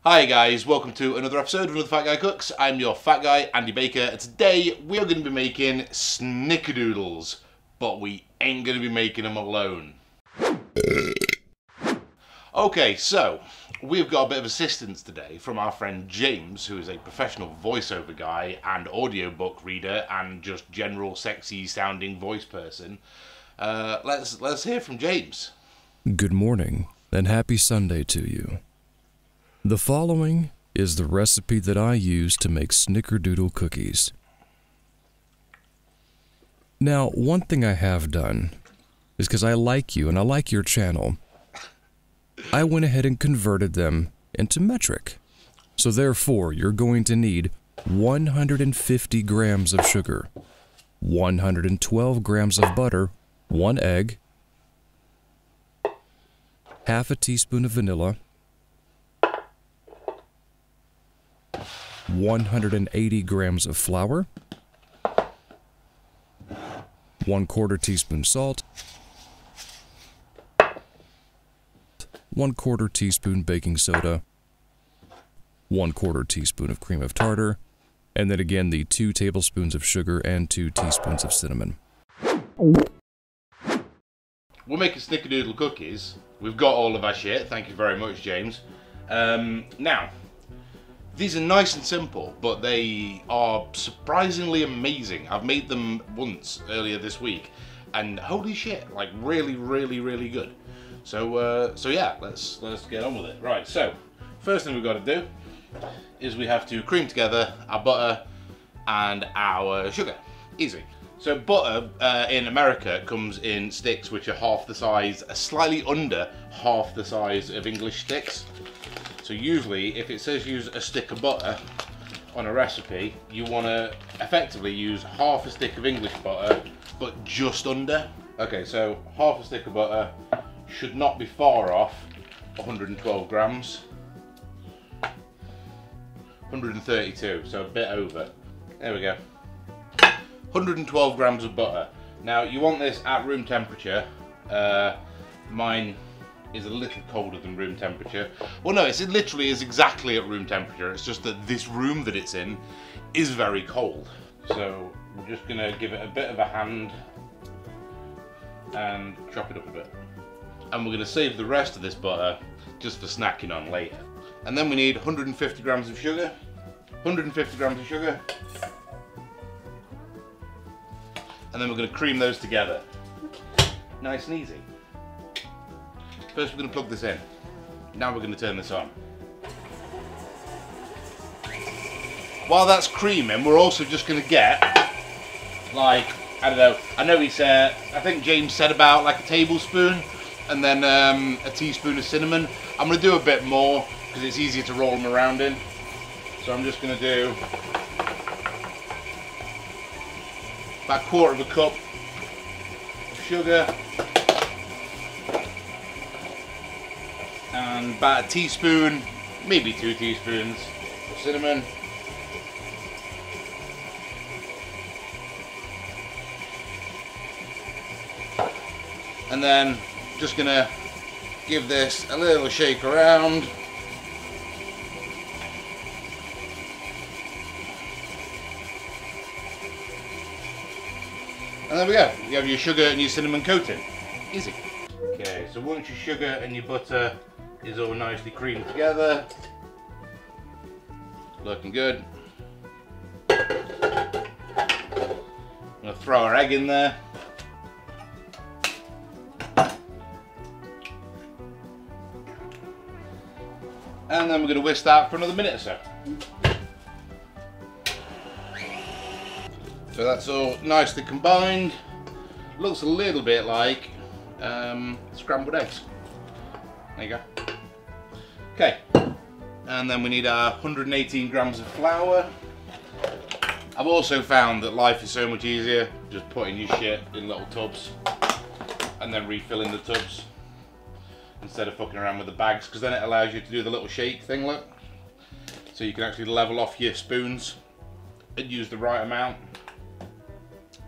Hi guys, welcome to another episode of Another Fat Guy Cooks. I'm your fat guy, Andy Baker, and today we are going to be making snickerdoodles, but we ain't going to be making them alone. Okay, so we've got a bit of assistance today from our friend James, who is a professional voiceover guy and audiobook reader and just general sexy sounding voice person. Let's hear from James. Good morning and happy Sunday to you. The following is the recipe that I use to make Snickerdoodle cookies. Now, one thing I have done is because I like you and I like your channel, I went ahead and converted them into metric. So therefore, you're going to need 150 grams of sugar, 112 grams of butter, 1 egg, half a teaspoon of vanilla, 180 grams of flour, 1/4 teaspoon salt, 1/4 teaspoon baking soda, 1/4 teaspoon of cream of tartar, and then again the 2 tablespoons of sugar and 2 teaspoons of cinnamon. We're making snickerdoodle cookies. We've got all of our shit. Thank you very much, James. Now, these are nice and simple, but they are surprisingly amazing. I've made them once earlier this week, and holy shit, like really good. So yeah, let's get on with it. Right, so first thing we've got to do is we have to cream together our butter and our sugar. Easy. So butter in America comes in sticks which are half the size, slightly under half the size of English sticks. So usually, if it says use a stick of butter on a recipe, you want to effectively use half a stick of English butter, but just under. Okay, so half a stick of butter should not be far off 112 grams. 132, so a bit over. There we go. 112 grams of butter. Now, you want this at room temperature. Mine is a little colder than room temperature. Well, no, it literally is exactly at room temperature. It's just that this room that it's in is very cold. So we're just gonna give it a bit of a hand and chop it up a bit. And we're gonna save the rest of this butter just for snacking on later. And then we need 150 grams of sugar. 150 grams of sugar. And then we're gonna cream those together. Nice and easy. First we're going to plug this in. Now we're going to turn this on. While that's creaming, we're also just going to get, like, I don't know, I know he said, I think James said about like a tablespoon and then a teaspoon of cinnamon. I'm going to do a bit more because it's easier to roll them around in. So I'm just going to do about 1/4 cup of sugar. And about a teaspoon, maybe 2 teaspoons of cinnamon. And then just gonna give this a little shake around. And there we go. You have your sugar and your cinnamon coating. Easy. Okay, so once your sugar and your butter is all nicely creamed together, looking good. I'm gonna throw our egg in there. And then we're gonna whisk that for another minute or so. So that's all nicely combined. Looks a little bit like scrambled eggs. There you go. Okay, and then we need our 118 grams of flour. I've also found that life is so much easier just putting your shit in little tubs and then refilling the tubs instead of fucking around with the bags, because then it allows you to do the little shake thing, look. So you can actually level off your spoons and use the right amount.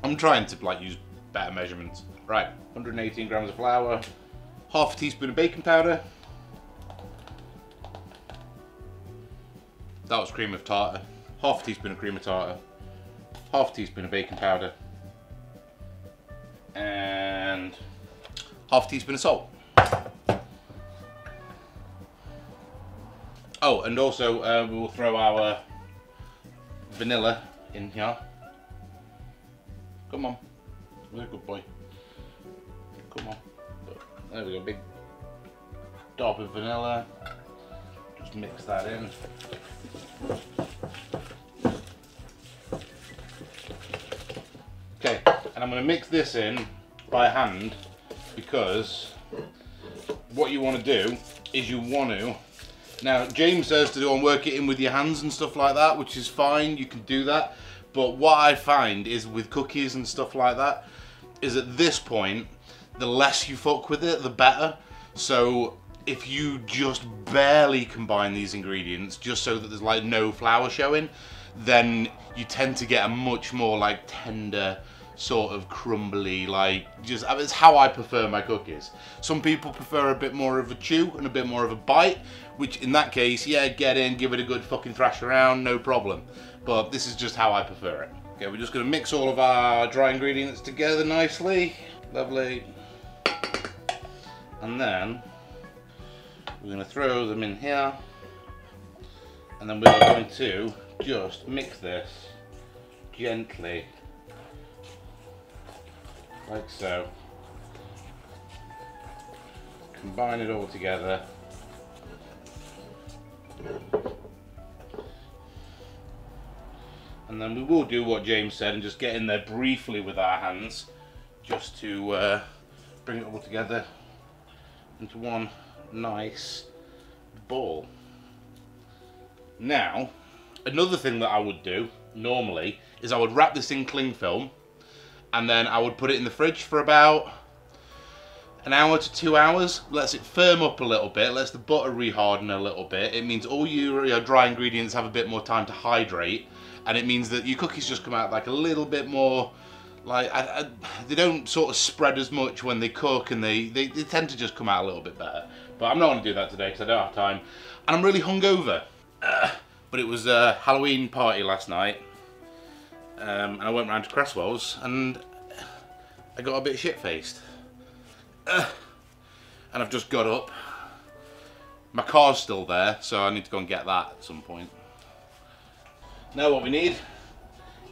I'm trying to like use better measurements. Right, 118 grams of flour, half a teaspoon of baking powder, That was cream of tartar. Half a teaspoon of cream of tartar. Half a teaspoon of baking powder. And half a teaspoon of salt. Oh, and also we will throw our vanilla in here. Come on, you're a good boy. Come on. There we go, big dob of vanilla. Just mix that in. Okay, and I'm going to mix this in by hand because what you want to do is you want to... Now, James says to go and work it in with your hands and stuff like that, which is fine, you can do that. But what I find is with cookies and stuff like that, is at this point, the less you fuck with it, the better. So if you just barely combine these ingredients, just so that there's like no flour showing, then you tend to get a much more like tender, sort of crumbly, like just, it's how I prefer my cookies. Some people prefer a bit more of a chew and a bit more of a bite, which in that case, yeah, get in, give it a good fucking thrash around, no problem. But this is just how I prefer it. Okay, we're just gonna mix all of our dry ingredients together nicely. Lovely. And then we're gonna throw them in here. And then we're going to just mix this gently. Like so. Combine it all together. And then we will do what James said and just get in there briefly with our hands, just to bring it all together into one nice ball. Now, another thing that I would do normally is I would wrap this in cling film and then I would put it in the fridge for about an hour to 2 hours. Lets it firm up a little bit, lets the butter reharden a little bit. It means all your dry ingredients have a bit more time to hydrate, and it means that your cookies just come out like a little bit more, like, they don't sort of spread as much when they cook, and they tend to just come out a little bit better. But I'm not going to do that today because I don't have time, and I'm really hungover. But it was a Halloween party last night, and I went round to Cresswell's, and I got a bit shit-faced. And I've just got up. My car's still there, so I need to go and get that at some point. Now what we need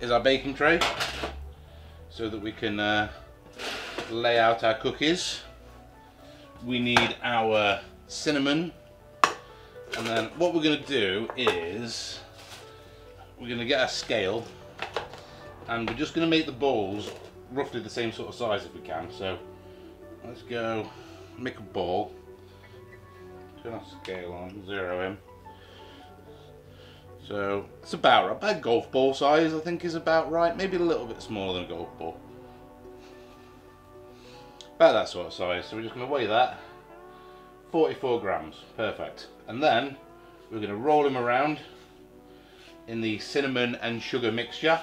is our baking tray, so that we can lay out our cookies. We need our cinnamon, and then what we're going to do is we're going to get our scale, and we're just going to make the balls roughly the same sort of size if we can. So let's go make a ball, turn our scale on, 0 in. So it's about golf ball size, I think, is about right. Maybe a little bit smaller than a golf ball. About that sort of size. So we're just going to weigh that. 44 grams, perfect. And then we're going to roll him around in the cinnamon and sugar mixture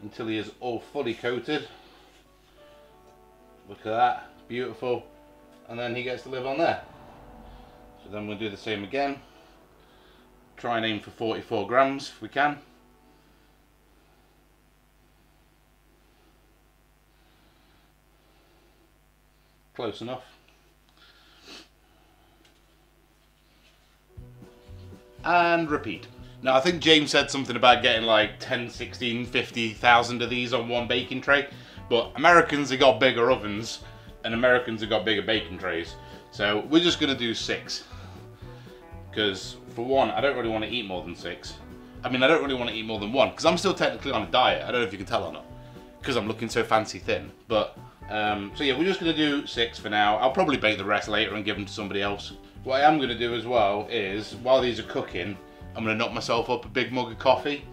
until he is all fully coated. Look at that, beautiful. And then he gets to live on there. So then we'll do the same again. Try and aim for 44 grams if we can. Close enough. And repeat. Now I think James said something about getting like 10, 16, 50,000 of these on one baking tray. But Americans have got bigger ovens and Americans have got bigger baking trays. So we're just going to do 6. Because for one, I don't really want to eat more than 6. I mean, I don't really want to eat more than 1 because I'm still technically on a diet. I don't know if you can tell or not because I'm looking so fancy thin. But so yeah, we're just going to do 6 for now. I'll probably bake the rest later and give them to somebody else. What I am going to do as well is, while these are cooking, I'm going to knock myself up a big mug of coffee.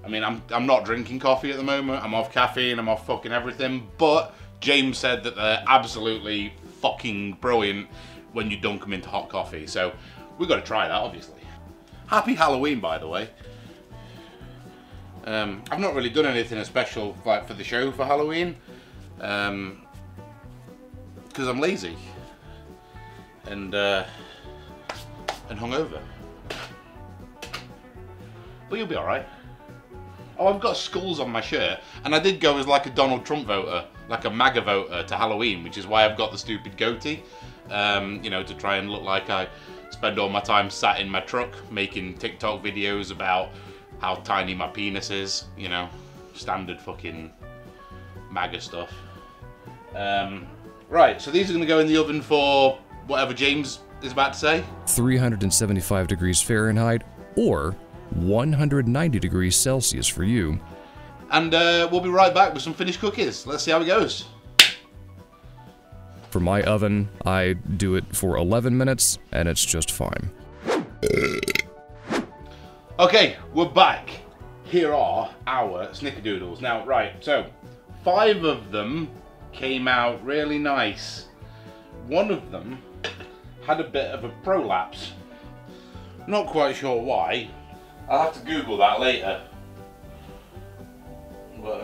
I mean, I'm not drinking coffee at the moment. I'm off caffeine, I'm off fucking everything. But James said that they're absolutely fucking brilliant when you dunk them into hot coffee. So we've got to try that, obviously. Happy Halloween, by the way. I've not really done anything special like for the show for Halloween. Because I'm lazy. And hungover. but you'll be alright. Oh, I've got skulls on my shirt, and I did go as like a Donald Trump voter, like a MAGA voter to Halloween, which is why I've got the stupid goatee, you know, to try and look like I spend all my time sat in my truck making TikTok videos about how tiny my penis is, you know, standard fucking MAGA stuff. Right, so these are going to go in the oven for whatever James is about to say. 375 degrees Fahrenheit or 190 degrees Celsius for you. And we'll be right back with some finished cookies. Let's see how it goes. For my oven, I do it for 11 minutes, and it's just fine. Okay, we're back. Here are our Snickerdoodles. Now, right, so 5 of them came out really nice. One of them had a bit of a prolapse. Not quite sure why. I'll have to Google that later. But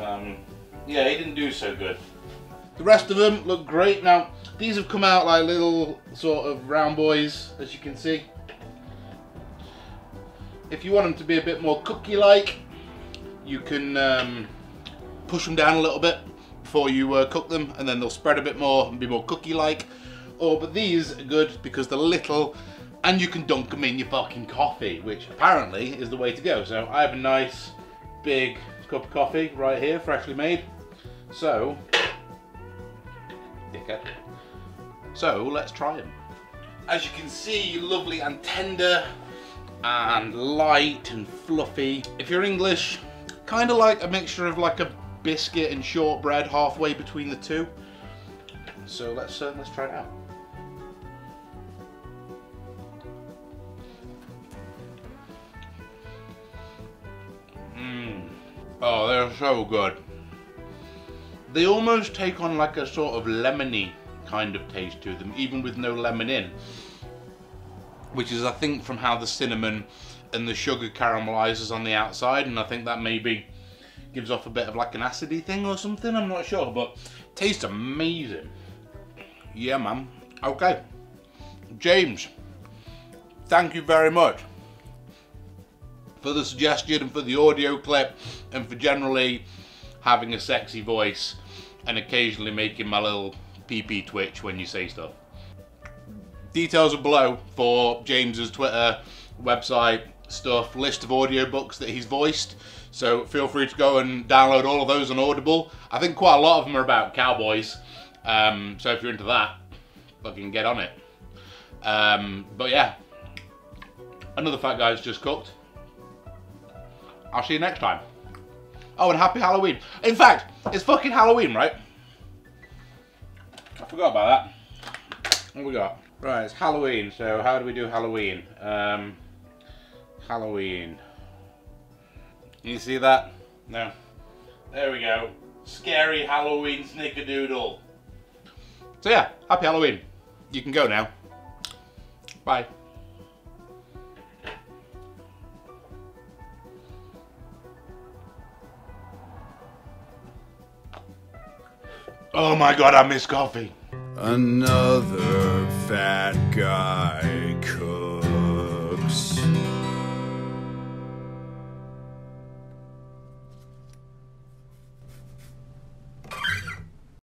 yeah, he didn't do so good. The rest of them look great. Now, these have come out like little sort of round boys, as you can see. If you want them to be a bit more cookie-like, you can push them down a little bit before you cook them, and then they'll spread a bit more and be more cookie-like. But these are good because they're little, and you can dunk them in your fucking coffee, which apparently is the way to go. So I have a nice big cup of coffee right here, freshly made. So, let's try them. As you can see, lovely and tender and light and fluffy. If you're English, kind of like a mixture of like a biscuit and shortbread, halfway between the two. So let's try it out. Oh, they're so good. They almost take on like a sort of lemony kind of taste to them, even with no lemon in. Which is, I think, from how the cinnamon and the sugar caramelizes on the outside, and I think that maybe gives off a bit of like an acidy thing or something, I'm not sure, but tastes amazing. Yeah, man. Okay. James, thank you very much for the suggestion and for the audio clip and for generally having a sexy voice and occasionally making my little pee-pee twitch when you say stuff. Details are below for James's Twitter, website, stuff, list of audiobooks that he's voiced, so feel free to go and download all of those on Audible. I think quite a lot of them are about cowboys, so if you're into that, fucking get on it. But yeah, another fat guy's just cooked. I'll see you next time. Oh, and happy Halloween. In fact, it's fucking Halloween, right? I forgot about that. What we got? Right, it's Halloween, so how do we do Halloween? Halloween. Can you see that? No. There we go. Scary Halloween Snickerdoodle. So yeah, happy Halloween. You can go now. Bye. Oh my god, I miss coffee. Another fat guy.